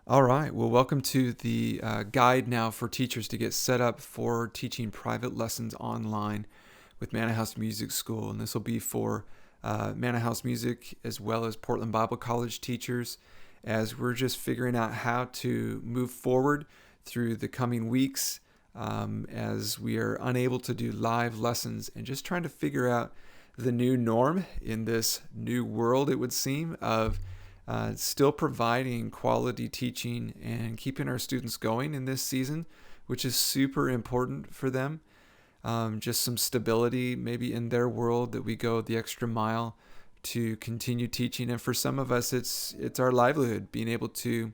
All right. Well, welcome to the guide now for teachers to get set up for teaching private lessons online with Manor House Music School. And this will be for Manor House Music as well as Portland Bible College teachers, as we're just figuring out how to move forward through the coming weeks as we are unable to do live lessons and just trying to figure out the new norm in this new world, it would seem, of still providing quality teaching and keeping our students going in this season, which is super important for them. Just some stability maybe in their world, that we go the extra mile to continue teaching. And for some of us, it's our livelihood, being able to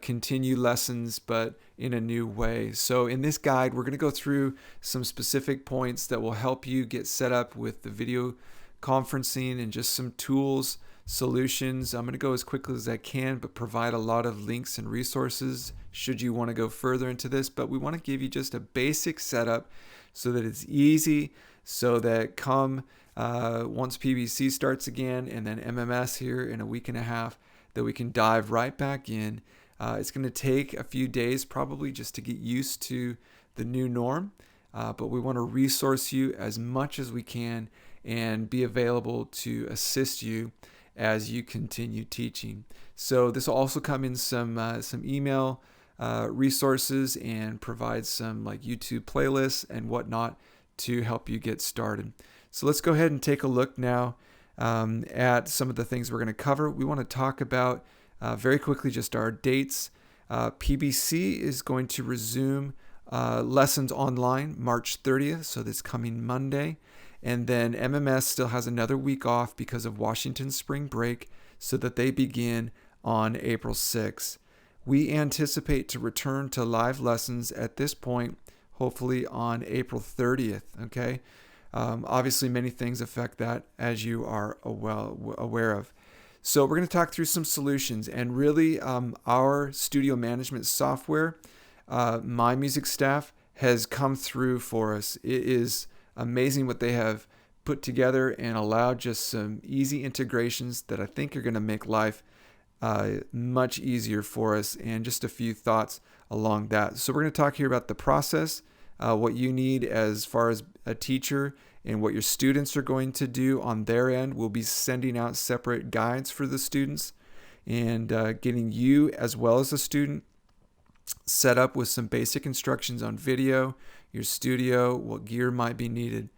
continue lessons but in a new way. So in this guide, we're going to go through some specific points that will help you get set up with the video conferencing and just some tools, solutions. I'm going to go as quickly as I can, but provide a lot of links and resources should you want to go further into this. But we want to give you just a basic setup so that it's easy, so that once PBC starts again and then MMS here in a week and a half, that we can dive right back in. It's going to take a few days probably just to get used to the new norm, but we want to resource you as much as we can and be available to assist you as you continue teaching. So this will also come in some email resources and provide some like YouTube playlists and whatnot to help you get started. So let's go ahead and take a look now at some of the things we're going to cover. We want to talk about very quickly just our dates. PBC is going to resume lessons online March 30th, so this coming Monday. And then MMS still has another week off because of Washington's spring break, so that they begin on April 6th. We anticipate to return to live lessons at this point, hopefully on April 30th, okay? Obviously, many things affect that, as you are well aware of. So we're going to talk through some solutions, and really our studio management software, My Music Staff, has come through for us. It is amazing what they have put together and allowed just some easy integrations that I think are going to make life much easier for us, and just a few thoughts along that. So we're going to talk here about the process, what you need as far as a teacher, and what your students are going to do on their end. We'll be sending out separate guides for the students and getting you as well as the student set up with some basic instructions on video, your studio, what gear might be needed.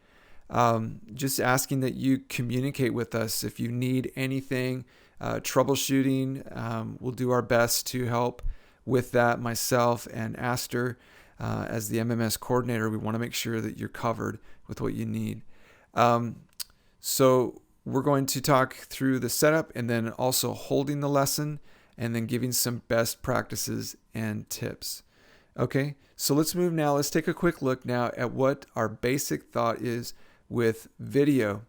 Just asking that you communicate with us if you need anything, troubleshooting. We'll do our best to help with that. Myself and Aster, as the MMS coordinator, we want to make sure that you're covered with what you need. So we're going to talk through the setup and then also holding the lesson, and then giving some best practices and tips. Okay, so let's move now. Let's take a quick look now at what our basic thought is with video.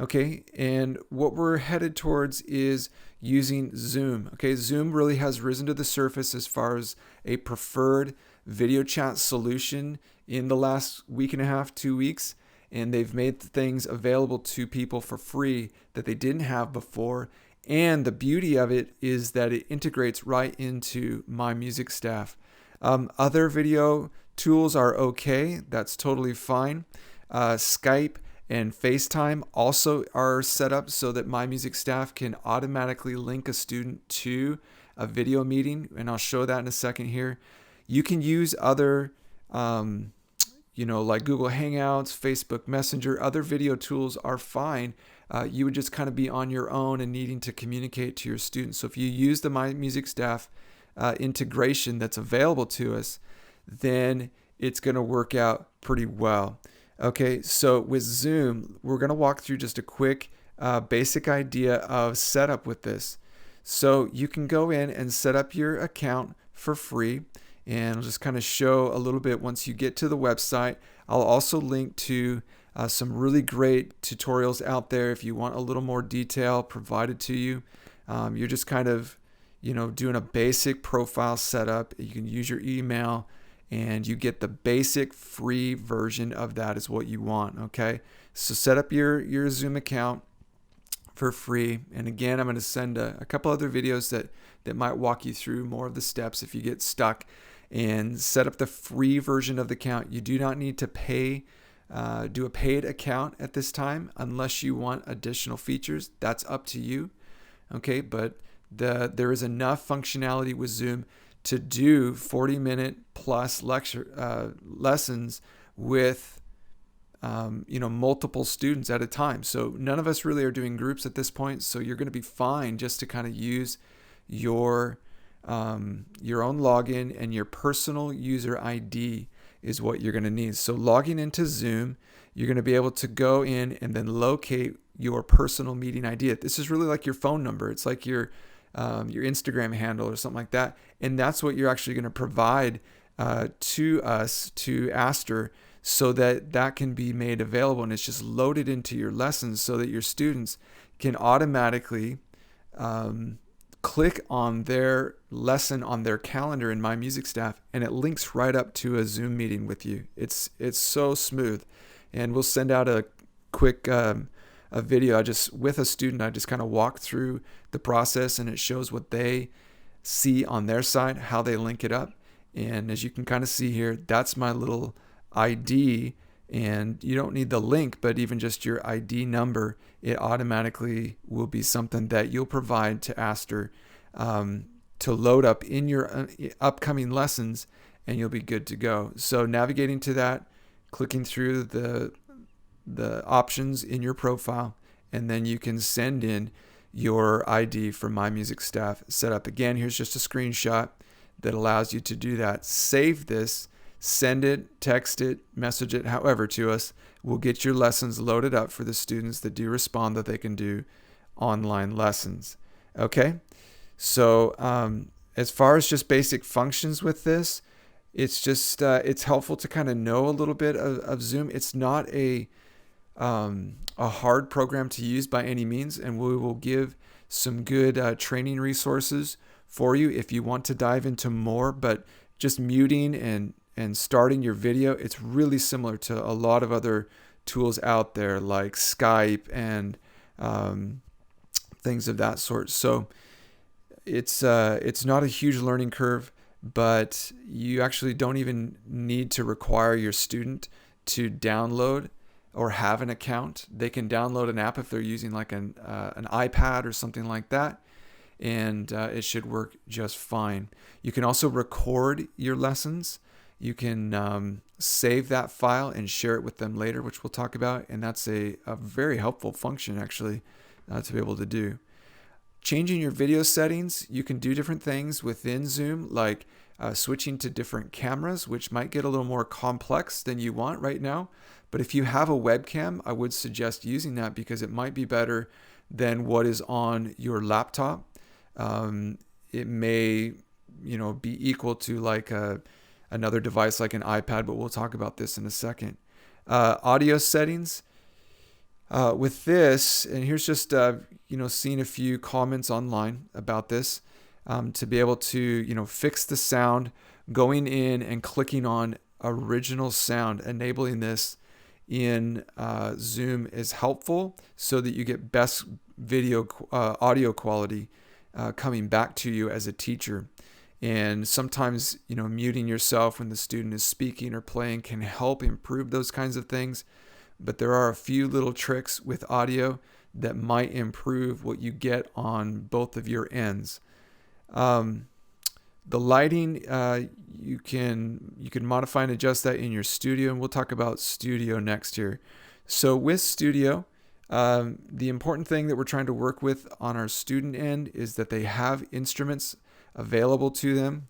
Okay, and what we're headed towards is using Zoom. Okay, Zoom really has risen to the surface as far as a preferred video chat solution in the last week and a half, 2 weeks, and they've made things available to people for free that they didn't have before. And the beauty of it is that it integrates right into My Music Staff. Other video tools are okay. That's totally fine. Skype and FaceTime also are set up so that My Music Staff can automatically link a student to a video meeting, and I'll show that in a second here. You can use other, like Google Hangouts, Facebook Messenger. Other video tools are fine. You would just kind of be on your own and needing to communicate to your students. So if you use the My Music Staff integration that's available to us, then it's going to work out pretty well. Okay, so with Zoom, we're going to walk through just a quick basic idea of setup with this. So you can go in and set up your account for free, and I'll just kind of show a little bit once you get to the website. I'll also link to some really great tutorials out there if you want a little more detail provided to you. You're just kind of, doing a basic profile setup. You can use your email, and you get the basic free version of that is what you want. Okay, so set up your Zoom account for free. And again, I'm going to send a couple other videos that might walk you through more of the steps if you get stuck, and set up the free version of the account. You do not need to do a paid account at this time unless you want additional features. That's up to you. Okay, but there is enough functionality with Zoom to do 40-minute plus lessons with multiple students at a time. So none of us really are doing groups at this point. So you're going to be fine just to kind of use your own login, and your personal user ID is what you're going to need. So logging into Zoom, you're going to be able to go in and then locate your personal meeting ID. This is really like your phone number. It's like your Instagram handle or something like that. And that's what you're actually going to provide to us, to Aster, so that can be made available, and it's just loaded into your lessons so that your students can automatically click on their lesson on their calendar in My Music Staff, and it links right up to a Zoom meeting with you. It's so smooth. And we'll send out a quick a video with a student. I just kind of walk through the process, and it shows what they see on their side, how they link it up. And as you can kind of see here, that's my little ID, and you don't need the link, but even just your ID number, it automatically will be something that you'll provide to Aster to load up in your upcoming lessons, and you'll be good to go. So navigating to that, clicking through the options in your profile, and then you can send in your ID for My Music Staff setup. Again, here's just a screenshot that allows you to do that. Save this, send it, text it, message it, however, to us. We'll get your lessons loaded up for the students that do respond, that they can do online lessons. Okay? So as far as just basic functions with this, it's just it's helpful to kind of know a little bit of Zoom. It's not a hard program to use by any means, and we will give some good training resources for you if you want to dive into more. But just muting and starting your video, it's really similar to a lot of other tools out there like Skype and things of that sort. So it's not a huge learning curve, but you actually don't even need to require your student to download or have an account. They can download an app if they're using like an iPad or something like that, and it should work just fine. You can also record your lessons. You can save that file and share it with them later, which we'll talk about, and that's a very helpful function actually to be able to do. Changing your video settings, you can do different things within Zoom, like switching to different cameras, which might get a little more complex than you want right now. But if you have a webcam, I would suggest using that because it might be better than what is on your laptop. It may, be equal to like another device like an iPad, but we'll talk about this in a second. Audio settings. With this, and here's just seeing a few comments online about this, to be able to fix the sound, going in and clicking on original sound, enabling this in Zoom is helpful so that you get best audio quality coming back to you as a teacher. And sometimes muting yourself when the student is speaking or playing can help improve those kinds of things. But there are a few little tricks with audio that might improve what you get on both of your ends. The lighting, you can modify and adjust that in your studio, and we'll talk about studio next here. So with studio, the important thing that we're trying to work with on our student end is that they have instruments available to them.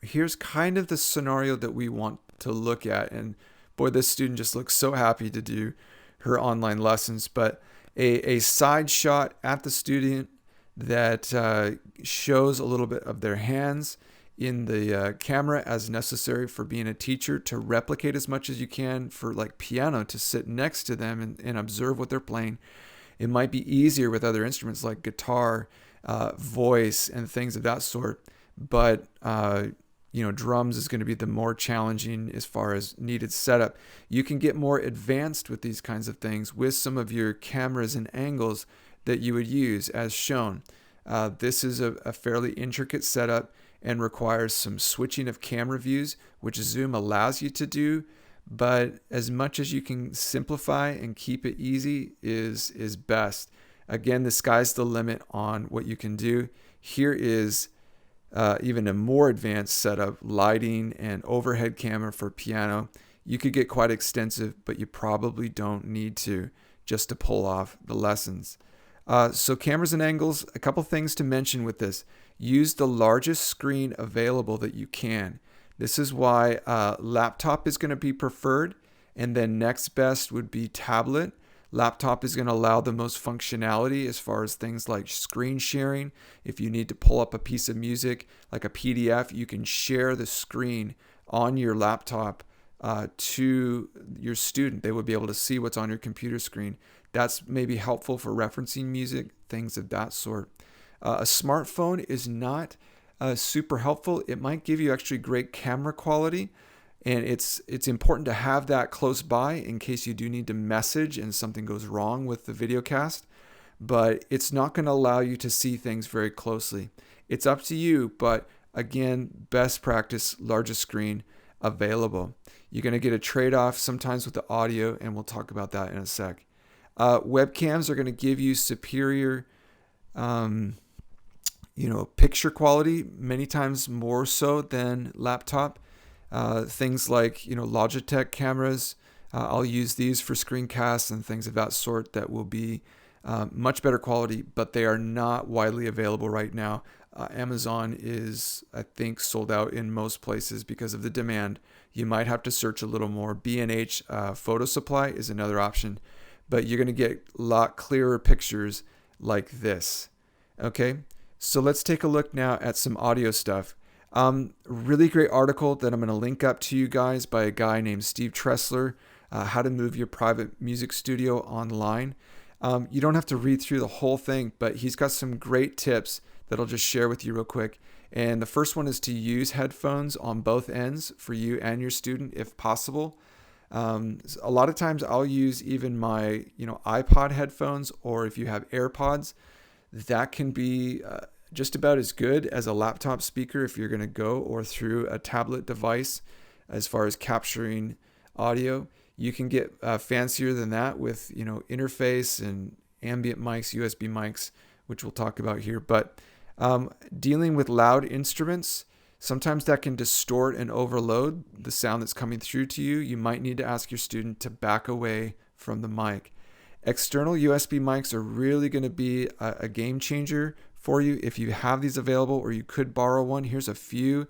Here's kind of the scenario that we want to look at, and boy, this student just looks so happy to do her online lessons. But a side shot at the student that shows a little bit of their hands in the camera as necessary for being a teacher, to replicate as much as you can for like piano, to sit next to them and observe what they're playing. It might be easier with other instruments like guitar, voice, and things of that sort. But drums is going to be the more challenging as far as needed setup. You can get more advanced with these kinds of things with some of your cameras and angles that you would use as shown. This is a fairly intricate setup and requires some switching of camera views, which Zoom allows you to do, but as much as you can simplify and keep it easy is best. Again, the sky's the limit on what you can do. Here is even a more advanced setup, lighting and overhead camera for piano. You could get quite extensive, but you probably don't need to just to pull off the lessons. So cameras and angles, a couple things to mention with this. Use the largest screen available that you can. This is why laptop is going to be preferred, and then next best would be tablet. Laptop is going to allow the most functionality as far as things like screen sharing. If you need to pull up a piece of music like a PDF, you can share the screen on your laptop to your student. They would be able to see what's on your computer screen. That's maybe helpful for referencing music, things of that sort. A smartphone is not super helpful. It might give you actually great camera quality, and it's important to have that close by in case you do need to message and something goes wrong with the video cast, but it's not going to allow you to see things very closely. It's up to you, but again, best practice, largest screen available. You're going to get a trade-off sometimes with the audio, and we'll talk about that in a sec. Webcams are going to give you superior picture quality, many times more so than laptop. Things like, Logitech cameras, I'll use these for screencasts and things of that sort that will be much better quality, but they are not widely available right now. Amazon is, I think, sold out in most places because of the demand. You might have to search a little more. B&H Photo Supply is another option, but you're going to get a lot clearer pictures like this. Okay, so let's take a look now at some audio stuff. Really great article that I'm going to link up to you guys by a guy named Steve Tressler, How to Move Your Private Music Studio Online. You don't have to read through the whole thing, but he's got some great tips that I'll just share with you real quick. And the first one is to use headphones on both ends for you and your student if possible. A lot of times I'll use even my iPod headphones, or if you have AirPods, that can be just about as good as a laptop speaker if you're going to go, or through a tablet device as far as capturing audio. You can get fancier than that with interface and ambient mics, USB mics, which we'll talk about here. But dealing with loud instruments, sometimes that can distort and overload the sound that's coming through to you. You might need to ask your student to back away from the mic. External USB mics are really going to be a game changer for you if you have these available, or you could borrow one. Here's a few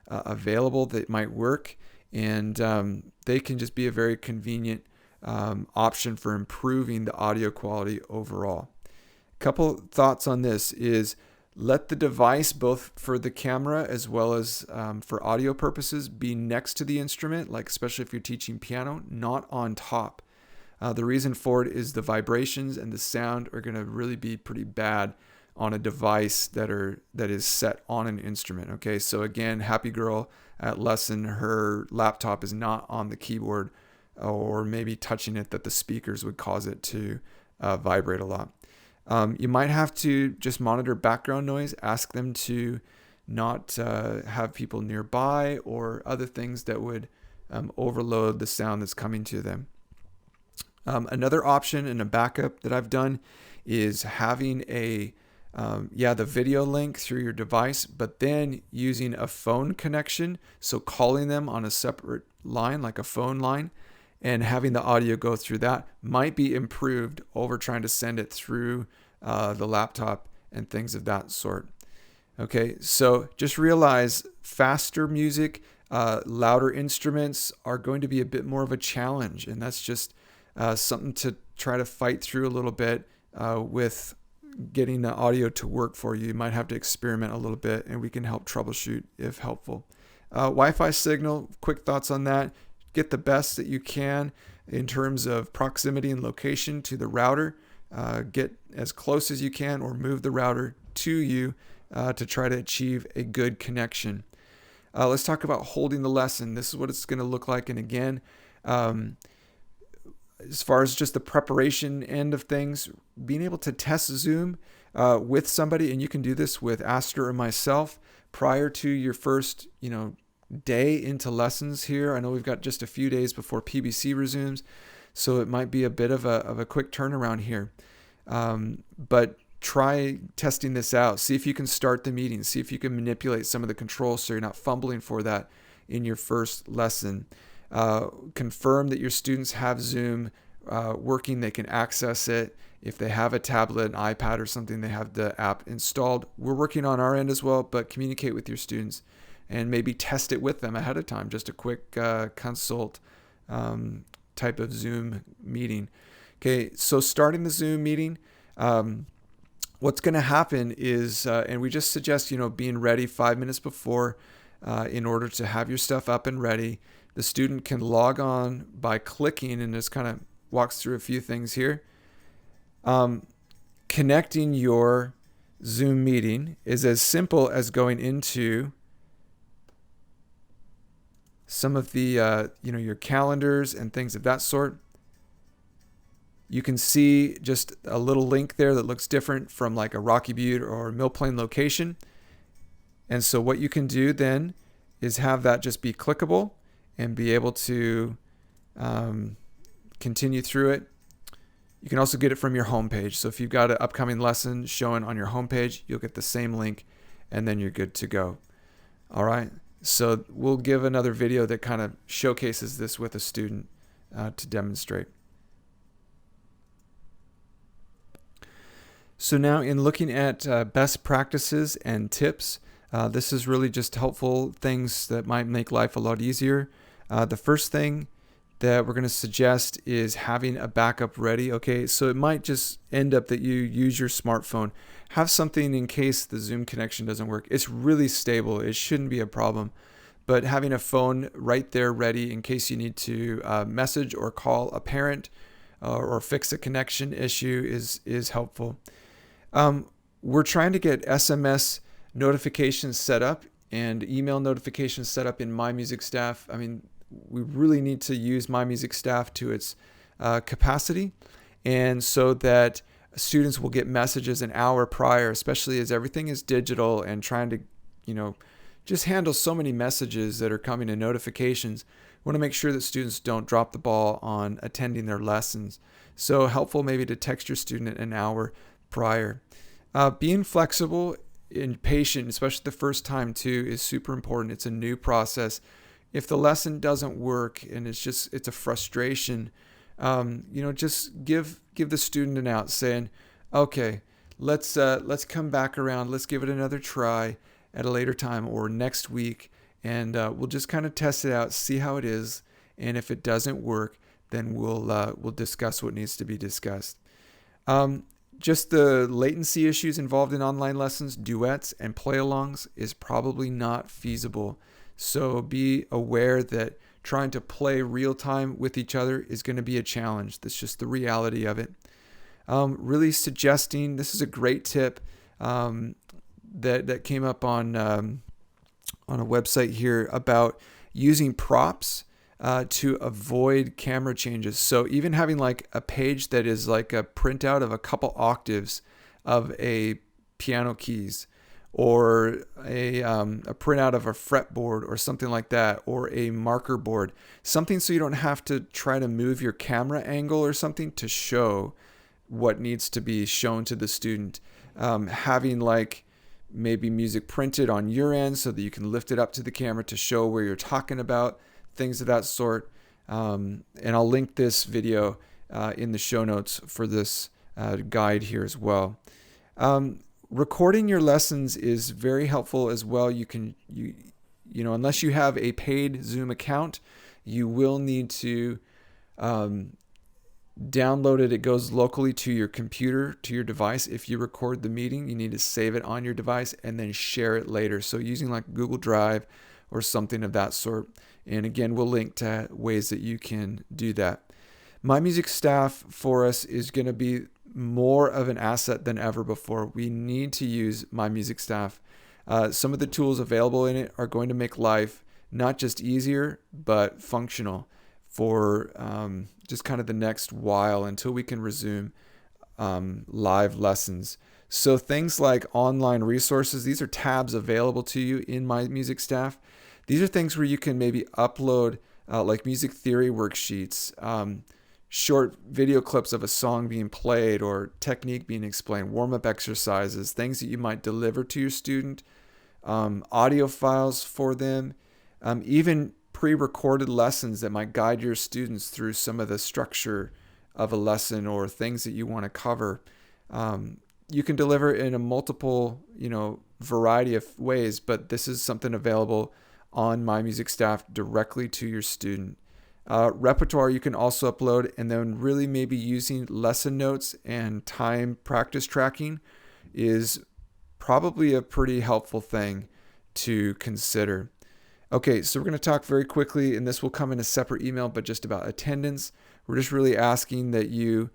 available that might work, and they can just be a very convenient option for improving the audio quality overall. A couple thoughts on this is, let the device, both for the camera as well as for audio purposes, be next to the instrument, like especially if you're teaching piano, not on top. The reason for it is the vibrations and the sound are going to really be pretty bad on a device that is set on an instrument. Okay, so again, happy girl at lesson, her laptop is not on the keyboard, or maybe touching it that the speakers would cause it to vibrate a lot. You might have to just monitor background noise, ask them to not have people nearby or other things that would overload the sound that's coming to them. Another option and a backup that I've done is having the video link through your device, but then using a phone connection. So calling them on a separate line, like a phone line, and having the audio go through that might be improved over trying to send it through the laptop and things of that sort. Okay, so just realize faster music, louder instruments are going to be a bit more of a challenge, and that's just something to try to fight through a little bit with getting the audio to work for you. You might have to experiment a little bit, and we can help troubleshoot if helpful. Wi-Fi signal, quick thoughts on that. Get the best that you can in terms of proximity and location to the router. Get as close as you can, or move the router to you to try to achieve a good connection. Let's talk about holding the lesson. This is what it's going to look like. And again, as far as just the preparation end of things, being able to test Zoom with somebody, and you can do this with Aster or myself prior to your first, day into lessons here. I know we've got just a few days before PBC resumes, so it might be a bit of a quick turnaround here. But try testing this out. See if you can start the meeting. See if you can manipulate some of the controls so you're not fumbling for that in your first lesson. Confirm that your students have Zoom working. They can access it. If they have a tablet, an iPad or something, they have the app installed. We're working on our end as well, but communicate with your students and maybe test it with them ahead of time. Just a quick consult type of Zoom meeting. Okay, so starting the Zoom meeting, what's going to happen is, and we just suggest, being ready 5 minutes before in order to have your stuff up and ready. The student can log on by clicking, and this kind of walks through a few things here. Connecting your Zoom meeting is as simple as going into some of the, your calendars and things of that sort. You can see just a little link there that looks different from like a Rocky Butte or Mill Plain location. And so what you can do then is have that just be clickable and be able to continue through it. You can also get it from your homepage. So if you've got an upcoming lesson showing on your homepage, you'll get the same link and then you're good to go. All right. So we'll give another video that kind of showcases this with a student to demonstrate. So now in looking at best practices and tips, this is really just helpful things that might make life a lot easier. The first thing that we're going to suggest is having a backup ready. Okay, so it might just end up that you use your smartphone. Have something in case the Zoom connection doesn't work. It's really stable. It shouldn't be a problem. But having a phone right there ready in case you need to message or call a parent or fix a connection issue is helpful. We're trying to get SMS notifications set up and email notifications set up in MyMusicStaff. I mean, we really need to use MyMusicStaff to its capacity, and so that students will get messages an hour prior, especially as everything is digital and trying to, just handle so many messages that are coming in notifications. We want to make sure that students don't drop the ball on attending their lessons. So helpful maybe to text your student an hour prior. Being flexible and patient, especially the first time too, is super important. It's a new process. If the lesson doesn't work and it's a frustration, just give the student an out saying, okay, let's come back around. Let's give it another try at a later time or next week. And we'll just kind of test it out, see how it is. And if it doesn't work, then we'll discuss what needs to be discussed. Just the latency issues involved in online lessons, duets and play-alongs is probably not feasible. So be aware that trying to play real time with each other is going to be a challenge. That's just the reality of it. Really suggesting, this is a great tip that came up on a website here about using props to avoid camera changes. So even having like a page that is like a printout of a couple octaves of a piano keys, or a printout of a fretboard or something like that, or a marker board, something so you don't have to try to move your camera angle or something to show what needs to be shown to the student. Having like maybe music printed on your end so that you can lift it up to the camera to show where you're talking about, things of that sort. And I'll link this video in the show notes for this guide here as well. Recording your lessons is very helpful as well. You can, unless you have a paid Zoom account, you will need to download it. It goes locally to your computer, to your device. If you record the meeting, you need to save it on your device and then share it later. So using like Google Drive or something of that sort. And again, we'll link to ways that you can do that. MyMusicStaff for us is going to be more of an asset than ever before. We need to use MyMusicStaff. Some of the tools available in it are going to make life not just easier, but functional. for just kind of the next while until we can resume live lessons. So things like online resources, these are tabs available to you in My Music Staff. These are things where you can maybe upload like music theory worksheets, short video clips of a song being played or technique being explained, warm-up exercises, things that you might deliver to your student, audio files for them, even pre-recorded lessons that might guide your students through some of the structure of a lesson or things that you want to cover. You can deliver in a multiple, variety of ways, but this is something available on My Music Staff directly to your student. Repertoire you can also upload, and then really maybe using lesson notes and time practice tracking is probably a pretty helpful thing to consider. Okay, so we're going to talk very quickly, and this will come in a separate email, but just about attendance. We're just really asking that you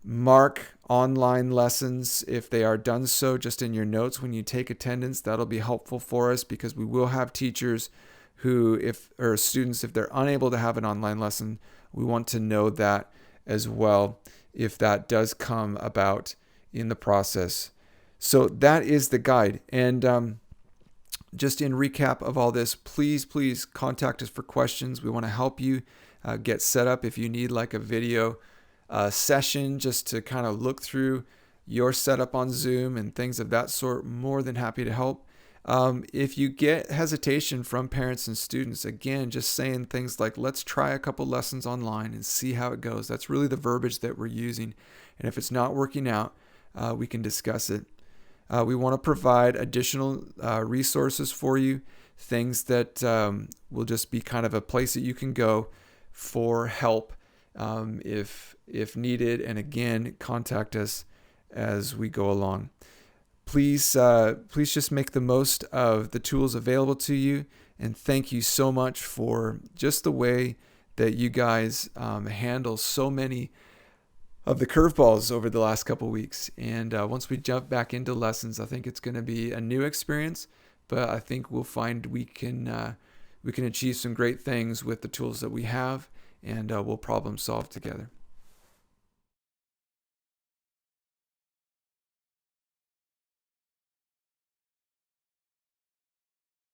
mark online lessons if they are done so just in your notes when you take attendance. That'll be helpful for us because we will have teachers or students, if they're unable to have an online lesson, we want to know that as well if that does come about in the process. So that is the guide. And just in recap of all this, please contact us for questions. We want to help you get set up if you need like a video session just to kind of look through your setup on Zoom and things of that sort. More than happy to help. If you get hesitation from parents and students, again, just saying things like, let's try a couple lessons online and see how it goes. That's really the verbiage that we're using. And if it's not working out, we can discuss it. We want to provide additional resources for you, things that will just be kind of a place that you can go for help if needed. And again, contact us as we go along. Please just make the most of the tools available to you. And thank you so much for just the way that you guys handle so many of the curveballs over the last couple weeks. And once we jump back into lessons, I think it's going to be a new experience, but I think we'll find we can achieve some great things with the tools that we have, and we'll problem solve together.